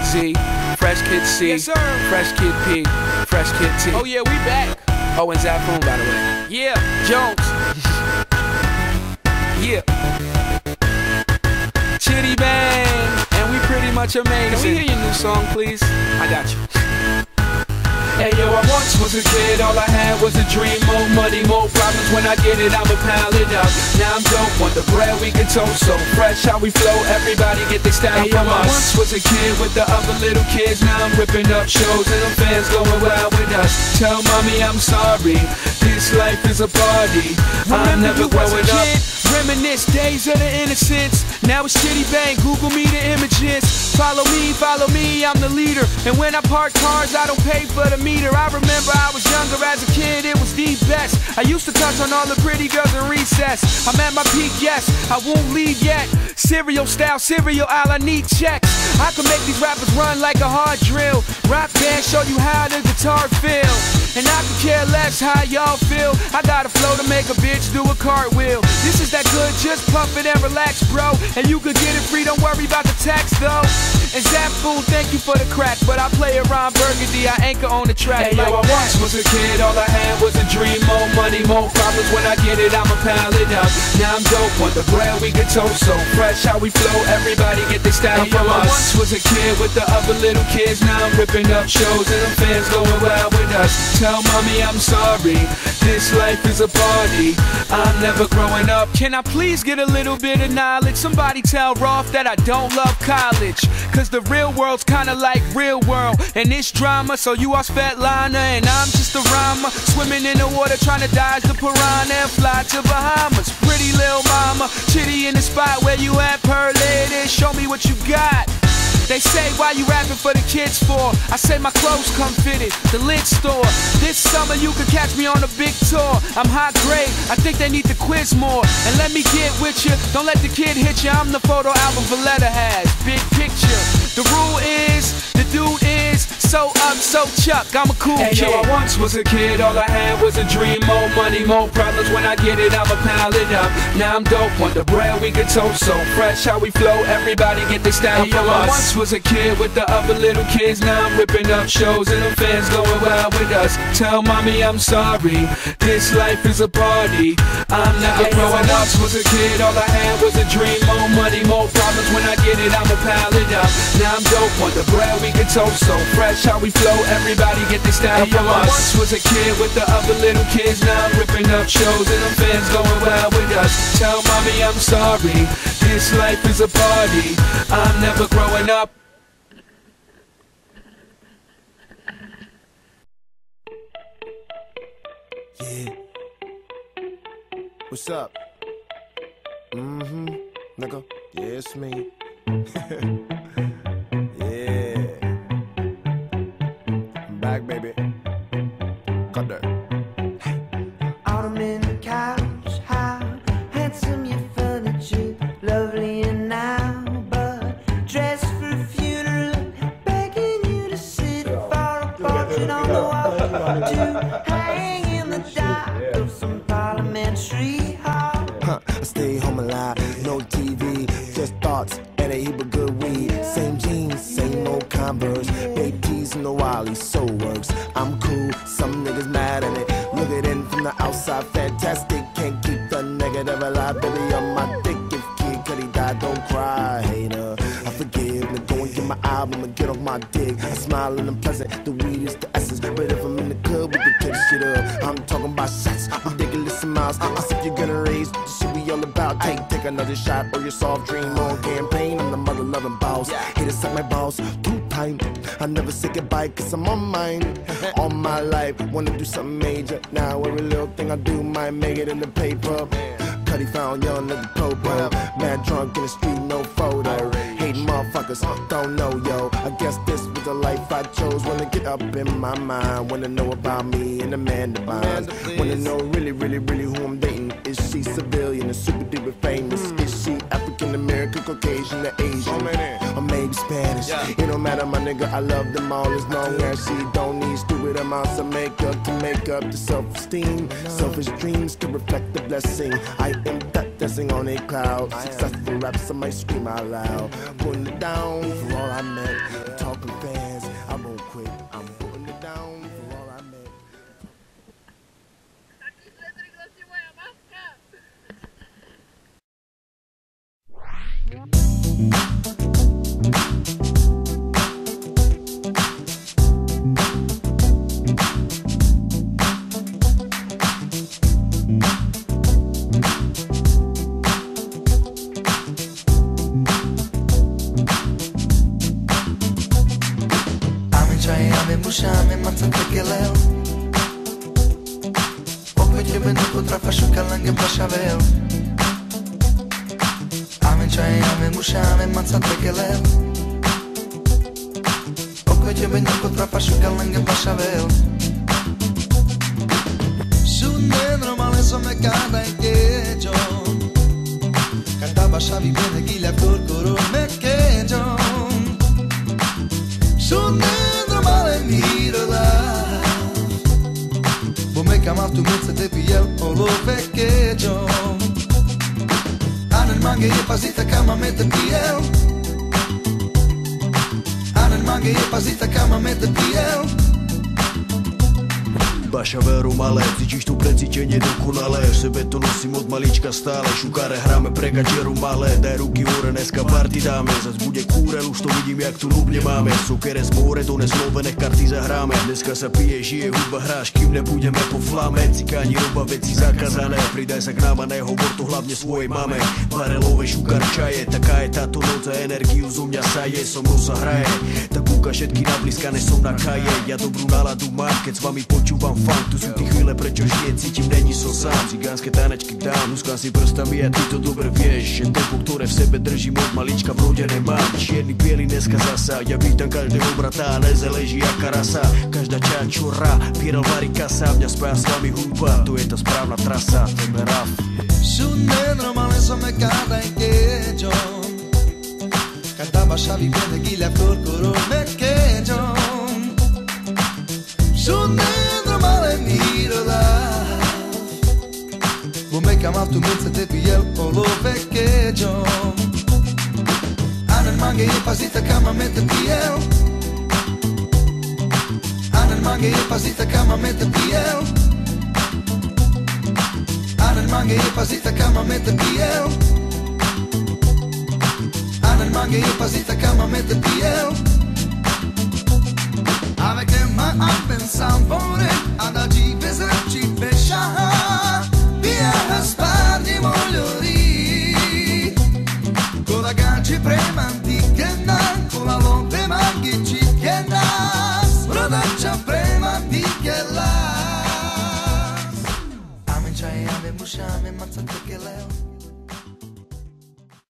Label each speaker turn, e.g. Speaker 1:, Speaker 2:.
Speaker 1: Z, Fresh Kid C,
Speaker 2: yes, sir.
Speaker 1: Fresh Kid P, Fresh Kid T.
Speaker 2: Oh yeah, we back.
Speaker 1: Oh, and Zafoon, by the way.
Speaker 2: Yeah, Jones.
Speaker 1: Yeah. Chitty Bang, and we pretty much amazing.
Speaker 2: Can we hear your new song, please?
Speaker 1: I got you. Hey yo, I once was a kid, all I had was a dream. More money, more problems, when I get it, I'ma pile it up. Now I'm dope, want the bread we can toast. So fresh how we flow, everybody get their style from us. I once was a kid with the other little kids. Now I'm ripping up shows and them fans going wild with us. Tell mommy I'm sorry, this life is a party. I'm never growing up.
Speaker 2: Reminisce days of the innocence. Now it's Chitty Bang, Google me the images. Follow me, I'm the leader. And when I park cars, I don't pay for the meter. I remember I was younger as a kid, it was the best. I used to touch on all the pretty girls in recess. I'm at my peak, yes, I won't leave yet. Cereal style, cereal aisle, I need checks. I can make these rappers run like a hard drill. Rock band, show you how the guitar feel. And I can care less how y'all feel. I got a flow to make a bitch do a cartwheel. This is that good, just puff it and relax, bro. And you could get it free, don't worry about the tax, though. And Zafoon, thank you for the crack, but I play around Burgundy, I anchor on the track.
Speaker 1: Hey yo, I once was a kid, all I had was a dream. More money, more problems, when I get it, I'ma pile it up. Now I'm dope, want the bread we can toast. So fresh how we flow, everybody get their style from us. I once was a kid with the other little kids. Now I'm ripping up shows and them fans going wild with us. Tell mommy I'm sorry, this life is a party. I'm never growing up.
Speaker 2: Can I please get a little bit of knowledge? Somebody tell Rolf that I don't love college, cause the real world's kinda like real world. And it's drama, so you are Svetlana and I'm just a rhymer. Swimming in the water trying to dodge the piranha and fly to Bahamas. Pretty little mama, Chitty in the spot where you at, per lady, show me what you got. They say, why you rapping for the kids for? I say my clothes come fitted, the lid store. This summer you could catch me on a big tour. I'm high grade, I think they need to quiz more. And let me get with you, don't let the kid hit you. I'm the photo album Valletta has, big picture. The rule is, the dude is so up, so Chuck, I'm a cool kid.
Speaker 1: Yo, I once was a kid, all I had was a dream. More money, more problems, when I get it, I'ma pile it up. Now I'm dope, want the bread we can toast. So fresh how we flow, everybody get their style from us. I once was a kid with the other little kids. Now I'm ripping up shows and them fans going wild with us. Tell mommy I'm sorry, this life is a party. I'm never growing up. I once was a kid, all I had was a dream. More money, more problems, when I get it, I'ma pile it up. Now I'm dope, want the bread we can toast. So fresh how we flow, everybody get their style from us. I once was a kid with the other little kids. Now I'm ripping up shows and them fans going wild with us. Tell mommy I'm sorry, this life is a party. I'm never growing up.
Speaker 3: Yeah. What's up? Nigga. Yeah, it's me. Yeah. I'm back, baby. Cut that.
Speaker 4: Ottoman couch, how handsome your furniture, lovely and now, but dressed for a funeral, begging you to sit for a portrait on the wall, to hang in the dark of some parliamentary hall.
Speaker 3: I stay home alive, no TV, just thoughts and a heap of good weed. Same jeans, same old Converse, big tees and the Wally, so works. I'm cool, some niggas mad at it. Look it in from the outside, fantastic. Can't keep the negative alive, baby, on my dick. If Kid Cudi died, don't cry, hater. I forgive, now go and get my album and get off my dick. I smile and I'm pleasant, the weed is the essence. But if I'm in the club, we can tear this shit up. I'm talking about shots, ridiculous amounts. I said you're gonna raise, this shit we all about. Take another shot or your soft dream on campaign. I'm the mother loving boss. Here to suck my balls, too tight. I never say goodbye cause I'm on mine. All my life, wanna do something major. Now every little thing I do might make it in the paper. Cudi found young nigga popo. Mad drunk in the street, no photo. Hating motherfuckers, don't know, yo. I guess this was the life I chose. Wanna get up in my mind. Wanna know about me and Amanda Bynes. Wanna know really, really, really who I'm dating. Is she civilian or super duper famous? Is she African American, Caucasian, or Asian? Or maybe Spanish? It don't matter, my nigga, I love them all as long as she don't need stupid amounts of makeup to make up the self-esteem. Selfish dreams to reflect the blessing. I am that dancing on a cloud. Successful raps, I might scream out loud. putting it down for all I met. Talking fans, I won't quit. I'm putting it down for all I met.
Speaker 5: Musάμε mazzate che leo Poi che me non potrà far sciocare anche pasciaveo Ame musame mazzate che leo Poi che me non potrà far sciocare anche pasciaveo Su dentro male so me cada in cheggio Cantava sciavi bene chi le corcoro me cheggio Su dentro male miro là Bo me chiamato mezzo te piel o lo vecchieggio Anen mange je pazita kama me te piel Anen mange je pazita kama me te piel
Speaker 6: Bašaveru malé, cítiš tu precítenie dokonalé. V sebe to nosím od malička stále. Šukáre hráme pre gačeru malé. Daj ruky hore, dneska party dáme. Zas bude kúrel, už to vidím, jak tu ľubne máme. Sokere z more, dones love, nech karty zahráme. Dneska sa pije, žije, hudba hráš, kým nebudeme po flame. Cikáni, roba, veci zakázané. Pridaj sa k nám a nehovor to hlavne svojej mame. Barelové šukár čaje, taká je táto noc a energiu zo mňa saje. So mnou sa hraje, tak kúka všetky nabliskané som na kaje. Ja dobrú náladu mám, keď s vami počúvam funk. Tu sú tí chvíle, prečo žijem, cítim, není som sám. Cigánske tanečky dám, nuskám si prstami a ty to dobre vieš. Že tempo, ktoré v sebe držím od malička vrodené mám. Čierny, biely, dneska zasa, ja vítam každého brata, nezeleží jaká rasa. Každá časť čurá, Piral varí kasa, mňa spája s vami hudba, tu je tá správna trasa, ten je rap.
Speaker 5: Su dentro male so me cada in cheggio Cantava sciavi bene chi le corcoro me cheggio Su dentro male miro là Bo me chiamato mezzo te piel o lo vecchieggio Anen mange je pazita kama me te piel Anen mange je pazita kama me te piel Anen mange je pazita kama me te piel Anen mange je pazita kama me te piel Ave che ma a pensar pure ad oggi ci pescia via spagni mogliori con la ganci premanti che dan con la lompe manchi ci che das rodaccia premanti che la ame musciame mazzate che leo